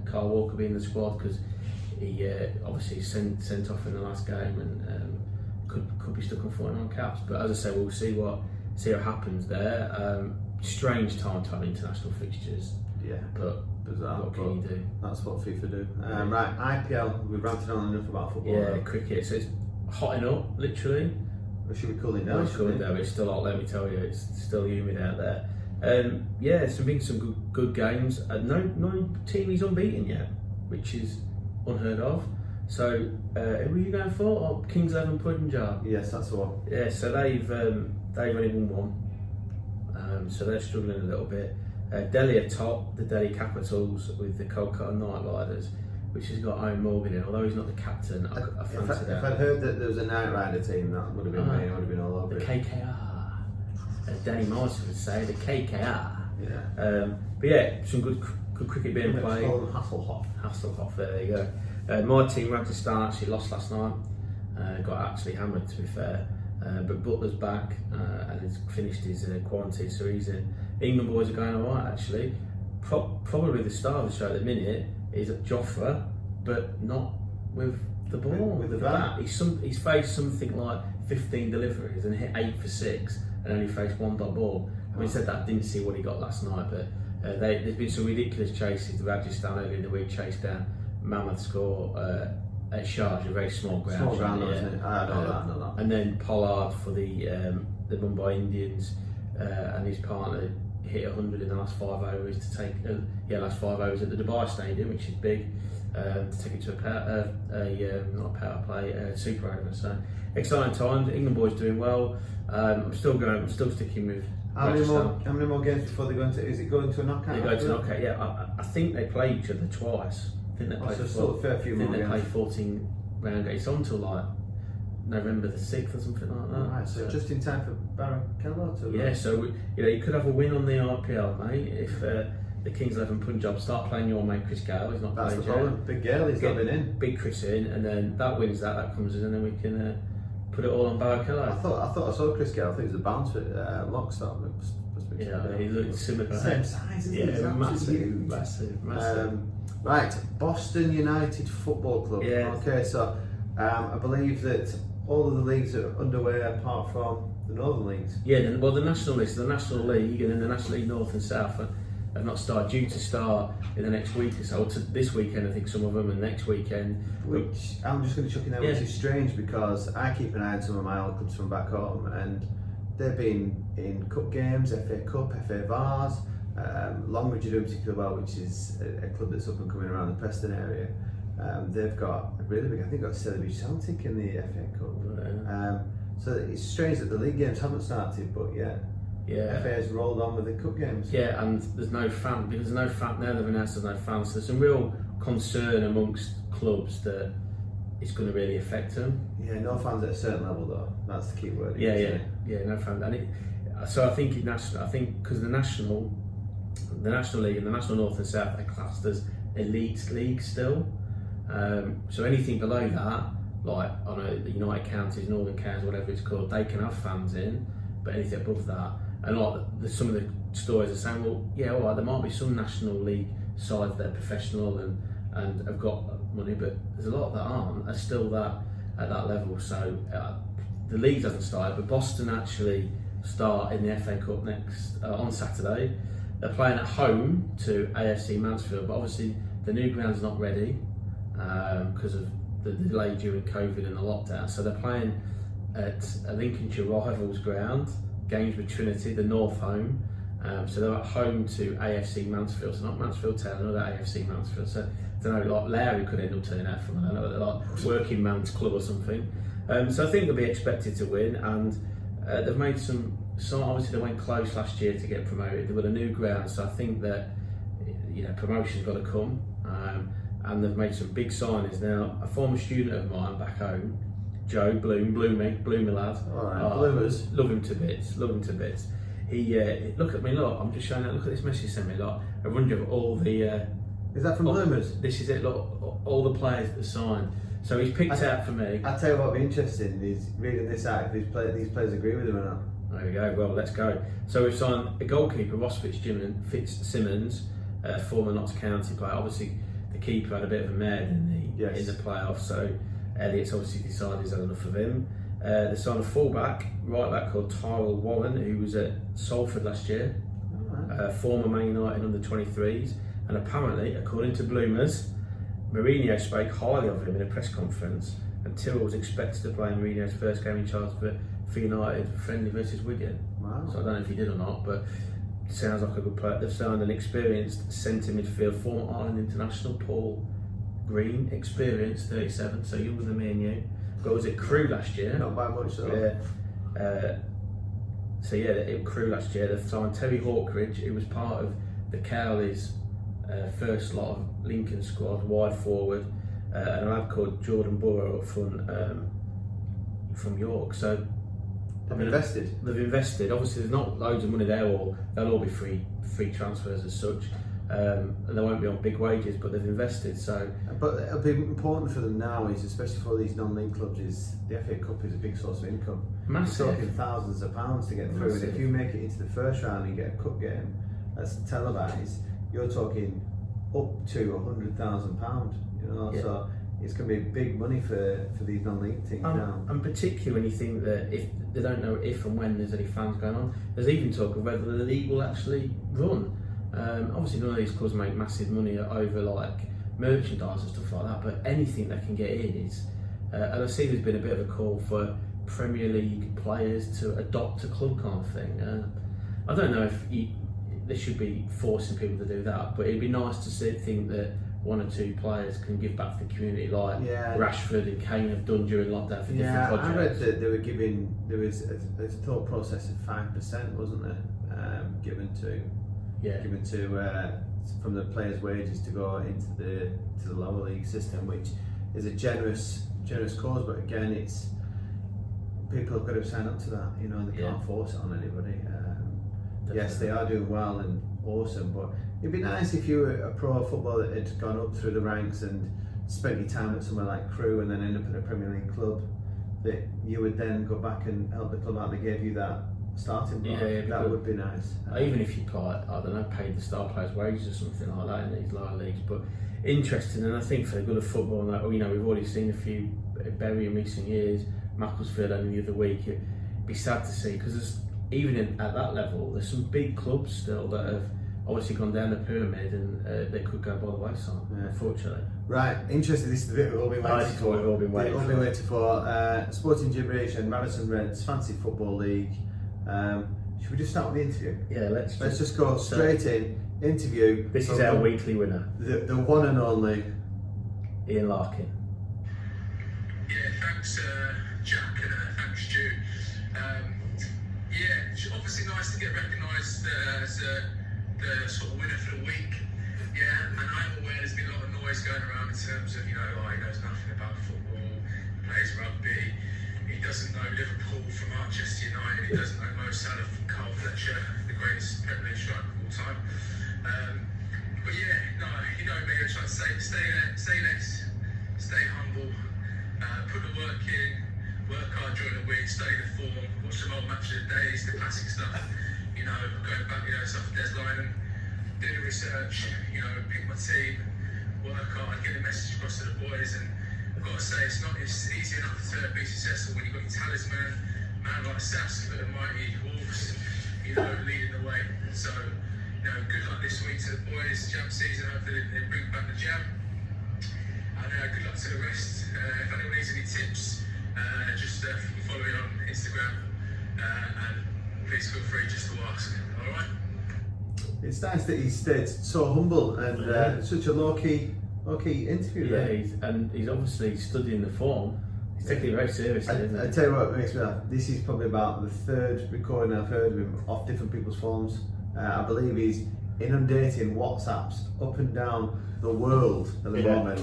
[SPEAKER 2] Kyle Walker be in the squad, because he obviously sent off in the last game, and could be stuck on 49 caps. But as I say, we'll see what happens there. Strange time to have international fixtures. Yeah, but what can you do?
[SPEAKER 1] That's what FIFA do. Right, IPL. We've ranted on enough about football.
[SPEAKER 2] Cricket. So it's hotting up, literally.
[SPEAKER 1] Or should we cool it down?
[SPEAKER 2] But it's still hot. Let me tell you, it's still humid out there. It's been some good games. No team is unbeaten yet, which is unheard of. So, who are you going for? Or Kings 11 Punjab?
[SPEAKER 1] Yes, that's the one.
[SPEAKER 2] Yeah, so they've only won one. So they're struggling a little bit. Delhi are top, the Delhi Capitals with the Kolkata Knight Riders, which has got Owen Morgan in. Although he's not the captain, I fancy that.
[SPEAKER 1] If I'd heard that there was a Knight Rider team, that would have been me. I would have been all over
[SPEAKER 2] the
[SPEAKER 1] it.
[SPEAKER 2] KKR, as Danny Morrison would say, the KKR.
[SPEAKER 1] Yeah.
[SPEAKER 2] But some good cricket being played. Hasselhoff, there you go. My team, Radisson, actually lost last night. Got actually hammered, to be fair. But Butler's back and has finished his quarantine, so he's in. England boys are going alright, actually. Probably the star of the show at the minute is Jofra, but not with the ball.
[SPEAKER 1] With the bat.
[SPEAKER 2] He's faced something like 15 deliveries and hit 8 for 6 and only faced 1 dot ball. Having said that, I didn't see what he got last night, but there's been some ridiculous chases. The Radisson earlier in the week chased down Mammoth score at Sharjah, a very small ground.
[SPEAKER 1] Small ground, isn't it? I know that.
[SPEAKER 2] And then Pollard for the Mumbai Indians and his partner hit 100 in the last 5 overs to take last 5 overs at the Dubai Stadium, which is big, to take it to not a power play, super over. So exciting times. England boys doing well. I'm still sticking with.
[SPEAKER 1] How many more games before they go into? Is it going to a knockout?
[SPEAKER 2] They go to knockout. Yeah, I think they play each other twice. I think they play.
[SPEAKER 1] So still a fair few more.
[SPEAKER 2] I think they play 14 round games. It's on till like November the 6th or something like that.
[SPEAKER 1] Right, so just in time for Barakello to.
[SPEAKER 2] Yeah, so you could have a win on the RPL, mate, if the Kings 11 Punjab start playing your mate Chris Gale. He's not playing.
[SPEAKER 1] That's the problem. Big Gale, he's not been in.
[SPEAKER 2] Big Chris in, and then that wins that comes in, and then we can put it all on Barakello.
[SPEAKER 1] I thought I saw Chris Gale. I think it was a bounce at Lockstop.
[SPEAKER 2] Yeah, he looked similar.
[SPEAKER 1] Same size, isn't he?
[SPEAKER 2] Massive.
[SPEAKER 1] Right, Boston United Football Club.
[SPEAKER 2] Yeah.
[SPEAKER 1] Okay, so I believe that all of the leagues are underway apart from the Northern Leagues.
[SPEAKER 2] Yeah, the National League, the National League, and then the National League North and South have not started, due to start in the next week or so. Or this weekend, I think some of them, and next weekend.
[SPEAKER 1] Which I'm just going to chuck in there, which is strange because I keep an eye on some of my old clubs from back home, and they've been in cup games, FA Cup, FA Vars. Longridge are doing particularly well, which is a club that's up and coming around the Preston area. They've got a really big, I think, got Celebrity Celtic in the FA Cup.
[SPEAKER 2] Yeah.
[SPEAKER 1] So it's strange that the league games haven't started, but yeah. FA's rolled on with the cup games.
[SPEAKER 2] Yeah, and there's no fan, because there's no fan now. They've announced there's no fans. So there's some real concern amongst clubs that it's going to really affect them.
[SPEAKER 1] Yeah, no fans at a certain level though. That's the key word.
[SPEAKER 2] Yeah, no fans. And so I think because the National League and the National North and South are classed as elite leagues still. So anything below that, like on the United Counties, Northern Counties, whatever it's called, they can have fans in, but anything above that, and like some of the stories are saying, well, yeah, all right, there might be some National League sides that are professional and have got money, but there's a lot that aren't, are still at that level. So the league hasn't started, but Boston actually start in the FA Cup next on Saturday. They're playing at home to AFC Mansfield, but obviously the new ground's not ready because of the delay during COVID and the lockdown. So they're playing at a Lincolnshire rivals ground, Gainsborough Trinity, the North home. So they're at home to AFC Mansfield, so not Mansfield Town, another AFC Mansfield. So I don't know, like Larry could end up turning out from, I don't know, like Working Man's Club or something. So I think they'll be expected to win, and they've made some. Obviously they went close last year to get promoted. They've got a new ground, so I think that promotion's got to come. And they've made some big signings now. A former student of mine back home, Joe Bloomer lad.
[SPEAKER 1] Bloomers.
[SPEAKER 2] Love him to bits. He look at me, look. I'm just showing that. Look at this message he sent me, like a run of all the.
[SPEAKER 1] Is that from Bloomers?
[SPEAKER 2] This is it. Look, all the players that signed. So he's picked out for me.
[SPEAKER 1] I tell you what would be interesting is reading this out. If these players agree with him or not.
[SPEAKER 2] There we go. Well, let's go. So we've signed a goalkeeper, Ross Fitzsimmons, former Notts County player. Obviously, the keeper had a bit of a mare in the playoffs. So Elliot's obviously decided he's had enough of him. They signed a right back called Tyrell Warren, who was at Salford last year. Former Man United under 23s, and apparently, according to Bloomers, Mourinho spoke highly of him in a press conference, and Tyrrell was expected to play Mourinho's first game in charge for United friendly versus Wigan.
[SPEAKER 1] Wow.
[SPEAKER 2] So I don't know if he did or not, but sounds like a good player. They've signed an experienced centre midfield, former Ireland international Paul Green, experienced 37, so younger than me and you. But was at Crewe last year.
[SPEAKER 1] Not by much though.
[SPEAKER 2] Yeah. At Crewe last year. They've signed Terry Hawkridge, who was part of the Cowleys' first lot of Lincoln squad, wide forward, and a lad called Jordan Burrow up front from York. So
[SPEAKER 1] they've invested.
[SPEAKER 2] Obviously, there's not loads of money there, or they'll all be free transfers as such, and they won't be on big wages, but they've invested. So,
[SPEAKER 1] but it'll be important for them now, is especially for these non-league clubs, is the FA Cup is a big source of income.
[SPEAKER 2] Massive.
[SPEAKER 1] You're talking thousands of pounds to get through, and if you make it into the first round and get a cup game that's televised, you're talking up to £100,000. So it's going to be big money for these non-league teams now. And
[SPEAKER 2] particularly when you think that if they don't know if and when there's any fans going on, there's even talk of whether the league will actually run. Obviously none of these clubs make massive money over like merchandise and stuff like that, but anything they can get in is, and I see there's been a bit of a call for Premier League players to adopt a club kind of thing. I don't know if they should be forcing people to do that, but it'd be nice to think that one or two players can give back to the community, like Rashford and Kane have done during lockdown for different projects.
[SPEAKER 1] I read that they were giving, there was a thought process of 5%, wasn't there, given to from the players' wages to go into the lower league system, which is a generous cause. But again, it's people have got to sign up to that. They can't force it on anybody. Yes, they are doing well and awesome, but it'd be nice if you were a pro footballer that had gone up through the ranks and spent your time at somewhere like Crewe and then end up in a Premier League club, that you would then go back and help the club out. They gave you that starting block. That would be nice.
[SPEAKER 2] Even if you paid the star players' wages or something like that in these lower leagues. But interesting, and I think for the good of football, we've already seen a few bury in recent years. Macclesfield only the other week. be sad to see because even at that level, there's some big clubs still that have obviously gone down the pyramid and they could go by the wayside, unfortunately.
[SPEAKER 1] Right, interesting. This is the bit we've all been waiting for.
[SPEAKER 2] We've all been waiting for.
[SPEAKER 1] Sporting Generation, Radisson Red's Fancy Football League. Should we just start with the interview?
[SPEAKER 2] Yeah, let's
[SPEAKER 1] just go straight in. Interview.
[SPEAKER 2] This is our weekly winner.
[SPEAKER 1] The one and only
[SPEAKER 2] Ian Larkin.
[SPEAKER 3] Yeah, thanks Jack and thanks Stu. Yeah, it's obviously nice to get recognised as the sort of winner for the week. Yeah, and I'm aware there's been a lot of noise going around in terms of, he knows nothing about football, he plays rugby, he doesn't know Liverpool from Manchester United, he doesn't know Mo Salah from Carl Fletcher, the greatest Premier League striker of all time. But yeah, no, you know me, I try to stay less, stay humble, put the work in, work hard during the week, study the form, watch some old match of the days, the classic stuff, going back, stuff for Des Lynam, do the research, pick my team, work hard, get the message across to the boys, and I've got to say, it's easy enough to be successful when you've got your talisman, man like Sass for the mighty Wolves, leading the way. So, good luck this week to the boys, jam season, hopefully they bring back the jam. And good luck to the rest. If anyone needs any tips, just follow me on Instagram, and please feel free just to ask. All right.
[SPEAKER 1] It's nice that he stayed so humble and such a low-key interview.
[SPEAKER 2] Yeah, he's obviously studying the form. He's taking it very seriously, isn't he?
[SPEAKER 1] I tell you what makes me laugh. This is probably about the third recording I've heard of him off different people's forms. I believe he's inundating WhatsApps up and down the world at the moment,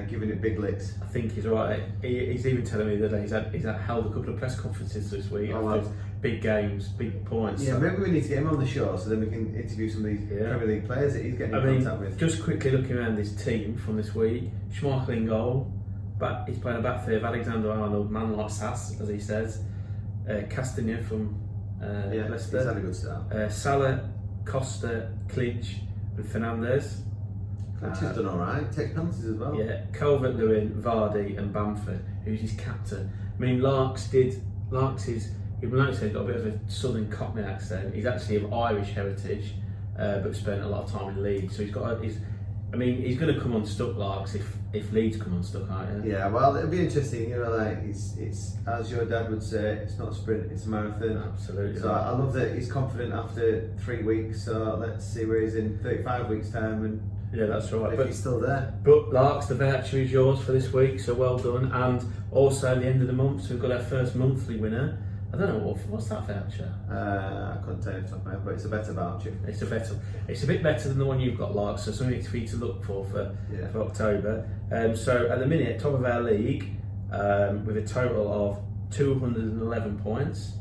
[SPEAKER 1] giving it big licks.
[SPEAKER 2] I think he's right. He's even telling me that he's held a couple of press conferences this week after big games, big points.
[SPEAKER 1] Yeah, maybe we need to get him on the show so then we can interview some of these Premier League players that he's getting in contact with.
[SPEAKER 2] Just quickly looking around this team from this week, Schmeichel in goal, but he's playing a back three of Alexander Arnold, man like Sass, as he says. Castagna from Leicester.
[SPEAKER 1] He's had a good start.
[SPEAKER 2] Salah, Costa, Clinch, and Fernandes.
[SPEAKER 1] Clinch has done alright, takes penalties as well.
[SPEAKER 2] Yeah, Calvert-Lewin, Vardy, and Bamford, who's his captain. I mean, Larks is. You'll notice he's got a bit of a southern Cockney accent. He's actually of Irish heritage, but spent a lot of time in Leeds. So he's going to come unstuck, Larks, if Leeds come unstuck, aren't you?
[SPEAKER 1] Yeah, well, it'll be interesting. It's as your dad would say, it's not a sprint, it's a marathon.
[SPEAKER 2] Absolutely.
[SPEAKER 1] So I love that he's confident after 3 weeks. So let's see where he's in 35 weeks' time, and
[SPEAKER 2] yeah, that's right.
[SPEAKER 1] If he's still there.
[SPEAKER 2] But Larks, the voucher is yours for this week, so well done. And also at the end of the month, so we've got our first monthly winner. I don't know what's that voucher.
[SPEAKER 1] I couldn't tell you off the top of my head, but it's a better voucher.
[SPEAKER 2] It's a bit better than the one you've got, Lark. So something for you to look for October. So at the minute, top of our league, with a total of 211 points,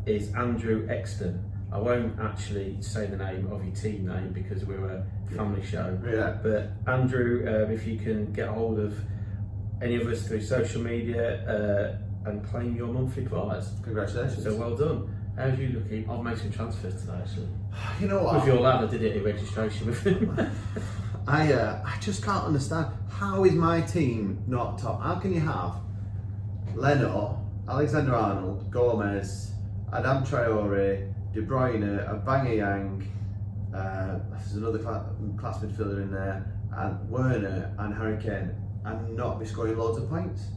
[SPEAKER 2] is Andrew Exton. I won't actually say the name of your team name because we're a family show.
[SPEAKER 1] Yeah.
[SPEAKER 2] But Andrew, if you can get hold of any of us through social media and claim your monthly prize.
[SPEAKER 1] Congratulations.
[SPEAKER 2] So well done. How's you looking? I've made some transfers today actually.
[SPEAKER 1] You know what?
[SPEAKER 2] With your lad, I did it at registration with him.
[SPEAKER 1] I just can't understand. How is my team not top? How can you have Leno, Alexander Arnold, Gomez, Adam Traore, De Bruyne, Aubameyang, there's another class midfielder in there, and Werner and Harry Kane, and not be scoring loads of points?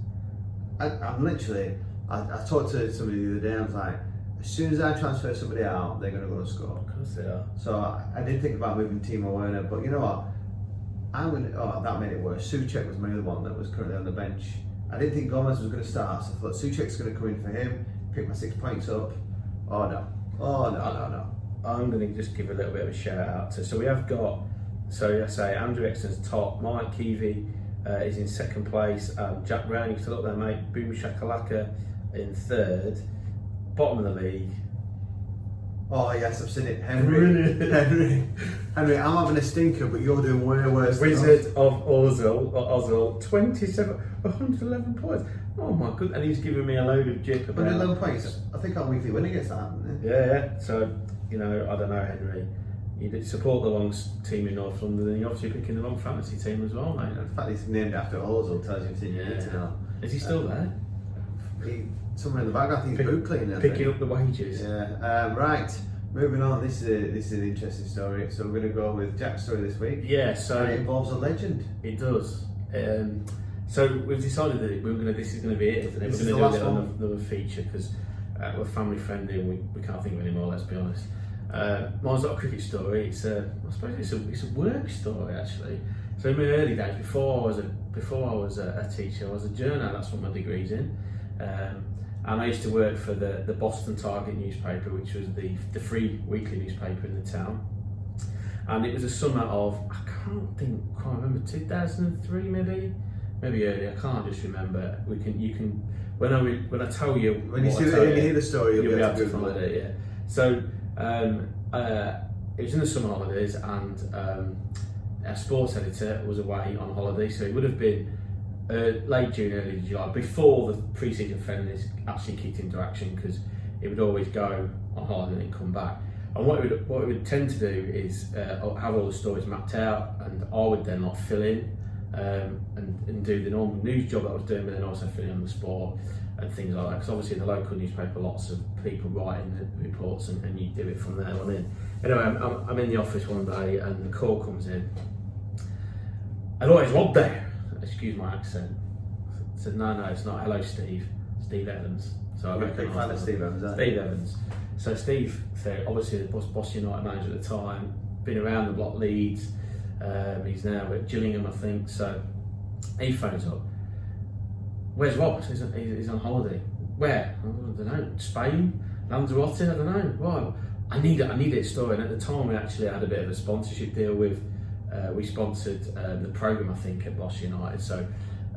[SPEAKER 1] I'm literally, I talked to somebody the other day, and I was like, as soon as I transfer somebody out, they're going to go and score.
[SPEAKER 2] Of course they are.
[SPEAKER 1] So I did think about moving Timo Werner, but you know what? That made it worse. Souček was my other one that was currently on the bench. I didn't think Gomez was going to start, so I thought Souček's going to come in for him, pick my 6 points up. Oh no.
[SPEAKER 2] I'm going to just give a little bit of a shout out to. So we have got, I say Andrew Exton's top, Mike Keevy is in second place, Jack Brown, you still up there, mate. Boom Shakalaka in third. Bottom of the league.
[SPEAKER 1] Oh yes, I've seen it. Henry, I'm having a stinker, but you're doing way worse.
[SPEAKER 2] Wizard of Ozil, 111 points. Oh my god! And he's giving me a load of jip about
[SPEAKER 1] 111 points. I think our weekly winner gets that.
[SPEAKER 2] Yeah. So I don't know, Henry. You did support the wrong team in North London, and you're obviously picking the wrong fantasy team as well, mate.
[SPEAKER 1] The fact he's named after Ozil tells you everything you need to know.
[SPEAKER 2] Is he still there?
[SPEAKER 1] somewhere in the bag. I think he's boot cleaner.
[SPEAKER 2] Picking up the wages.
[SPEAKER 1] Yeah. Right. Moving on. This is an interesting story. So we're going to go with Jack's story this week.
[SPEAKER 2] Yeah. So
[SPEAKER 1] it involves a legend.
[SPEAKER 2] It does. So we've decided that this is going to be it, isn't it?
[SPEAKER 1] This
[SPEAKER 2] We're
[SPEAKER 1] is
[SPEAKER 2] going to
[SPEAKER 1] the
[SPEAKER 2] do
[SPEAKER 1] last
[SPEAKER 2] another feature because we're family friendly and we can't think of any more. Let's be honest. Mine's not a cricket story. I suppose it's a work story actually. So in my early days, before I was a teacher, I was a journo. That's what my degree's in. And I used to work for the Boston Target newspaper, which was the free weekly newspaper in the town. And it was a summer of, I can't remember, 2003 maybe earlier. I can't just remember. You can when I tell you
[SPEAKER 1] when you hear the story, you'll be able to
[SPEAKER 2] find it. Yeah. So it was in the summer holidays, and our sports editor was away on holiday, so it would have been late June, early July, before the pre-season friendlies actually kicked into action, because it would always go on holiday and then come back. And what it would tend to do is have all the stories mapped out, and I would then fill in and do the normal news job that I was doing, but then also fill in on the sport and things like that. Because obviously in the local newspaper, lots of people writing the reports, and you do it from there on in. Anyway, I'm in the office one day, and the call comes in. And it's Rob there. Excuse my accent. I said, no, it's not. Hello, Steve Evans. So I
[SPEAKER 1] big fan of Steve Evans.
[SPEAKER 2] Steve Evans. So Steve, obviously the Boss United manager at the time, been around the block, Leeds. He's now at Gillingham, I think. So he phones up. Where's Rob? He's on holiday. Where? I don't know. Spain? Lanzarote? I don't know. Right. I need a story. And at the time, we actually had a bit of a sponsorship deal with. We sponsored the programme, I think, at Boss United. So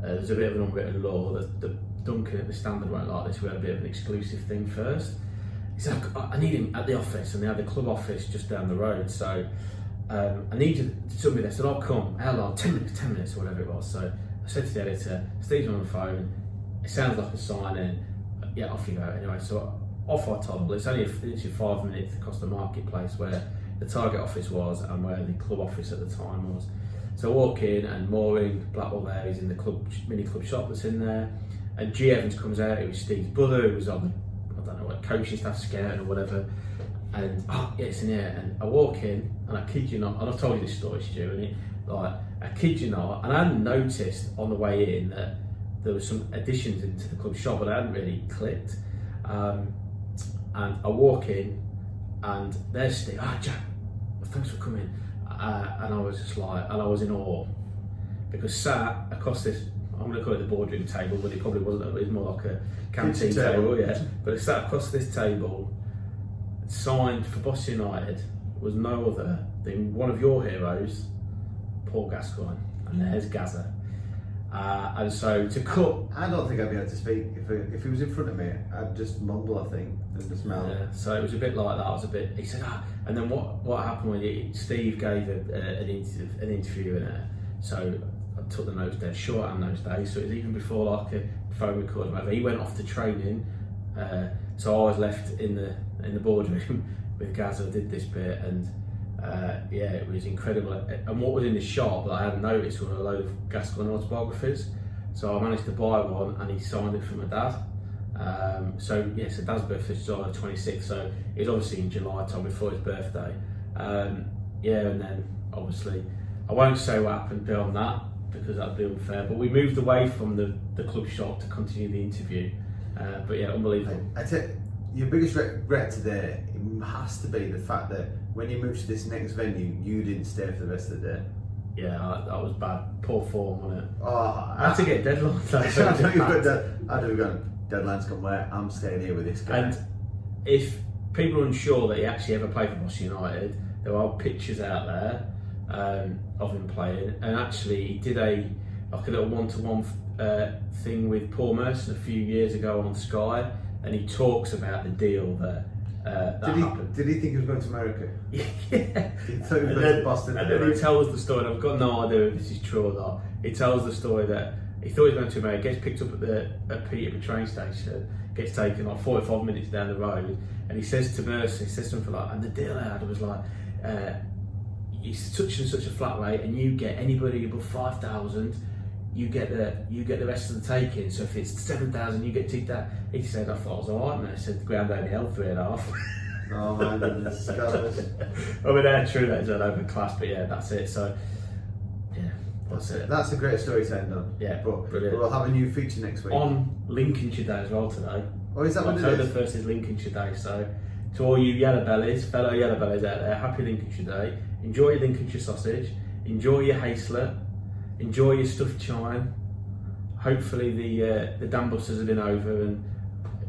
[SPEAKER 2] there's a bit of an unwritten law that the Duncan at the Standard won't like this. We had a bit of an exclusive thing first. He said, I need him at the office, and they had the club office just down the road. So I need you to somebody there. I said, I'll come. How long? 10 minutes or whatever it was. So I said to the editor, Steve's on the phone. It sounds like a sign in. Yeah, off you go. Anyway, so off I toddle. It's only literally 5 minutes across the marketplace where the Target office was and where the club office at the time was. So I walk in, and Maureen Blackwell there, he's in the mini club shop that's in there. And G. Evans comes out, it was Steve's brother, who was on the, I don't know what, coaching staff scouting or whatever. And it's in here. And I walk in, and I kid you not, and I've told you this story, Stu, and I kid you not, and I hadn't noticed on the way in that there was some additions into the club shop, but I hadn't really clicked. And I walk in, and there's Steve. Jack, thanks for coming. And I was just and I was in awe, because sat across this, I'm going to call it the boardroom table, but it probably wasn't. It was more like a canteen table, yeah. But it sat across this table, signed for Boss United, was no other than one of your heroes, Paul Gascoigne, and there's Gazza. And so to cut,
[SPEAKER 1] I don't think I'd be able to speak if he was in front of me. I'd just mumble, I think, and just mouth.
[SPEAKER 2] Yeah, so it was a bit like that. I was a bit. He said, and then what happened when Steve gave an interview in it. So I took the notes down, shorthand notes down. So it was even before like a phone recording. Whatever. He went off to training, so I was left in the boardroom with Gaz. I did this bit, and it was incredible. And what was in the shop that I hadn't noticed were a load of Gascoigne autobiographies. So I managed to buy one, and he signed it for my dad. So Dad's birthday is July 26th, so it was obviously in July time before his birthday. And then obviously I won't say what happened beyond that, because that'd be unfair, but we moved away from the club shop to continue the interview. Unbelievable.
[SPEAKER 1] I tell you, your biggest regret today, it has to be the fact that when you moved to this next venue, you didn't stay for the rest of the day.
[SPEAKER 2] Yeah, that was bad. Poor form, wasn't it?
[SPEAKER 1] Oh,
[SPEAKER 2] I had to get deadlines.
[SPEAKER 1] I know you've got deadlines come where I'm staying here with this guy.
[SPEAKER 2] And if people are unsure that he actually ever played for Boss United, there are pictures out there of him playing. And actually, he did a little one-to-one thing with Paul Merson a few years ago on Sky, and he talks about the deal that happened.
[SPEAKER 1] Did he think he was going to America?
[SPEAKER 2] Yeah.
[SPEAKER 1] He thought he was going to Boston.
[SPEAKER 2] And then he tells the story, and I've got no idea if this is true or not. He tells the story that he thought he was going to America, gets picked up at Peterborough train station, gets taken like 45 minutes down the road, and he says to Mercer, he says something like, and the deal I had was like, he's such and such a flat rate, and you get anybody above 5,000, you get the rest of the take-in. So if it's 7,000, you get 2,000. He said, I thought I was alright, man. He said, the ground only held 3.5.
[SPEAKER 1] Oh my goodness, Scotland.
[SPEAKER 2] I mean, they're true, that's an open class, but yeah, that's it. So, yeah, that's it.
[SPEAKER 1] That's a great story to end on.
[SPEAKER 2] Yeah,
[SPEAKER 1] but
[SPEAKER 2] brilliant.
[SPEAKER 1] We'll have a new feature next week.
[SPEAKER 2] On Lincolnshire Day as well today.
[SPEAKER 1] Oh, is that what it
[SPEAKER 2] October
[SPEAKER 1] is?
[SPEAKER 2] 1st is Lincolnshire Day, so to all you yellow bellies, fellow yellow bellies out there, happy Lincolnshire Day. Enjoy your Lincolnshire sausage, enjoy your hazelnut, enjoy your stuffed chine. Hopefully the dam busters have been over and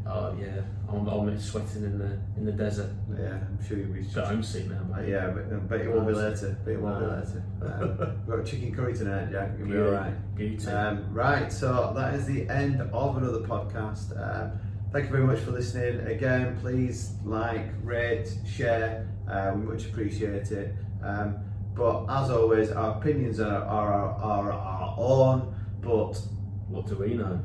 [SPEAKER 2] I'm sweating in the desert.
[SPEAKER 1] Yeah, I'm sure you'll be.
[SPEAKER 2] But I'm sick now. Mate.
[SPEAKER 1] Yeah, but bet it won't be later. Bet it won't be later. We've got a chicken curry tonight, Jack. You'll be alright.
[SPEAKER 2] Beauty.
[SPEAKER 1] Right, so that is the end of another podcast. Thank you very much for listening. Again, please like, rate, share. We much appreciate it. But as always, our opinions are our own. But
[SPEAKER 2] what do we know?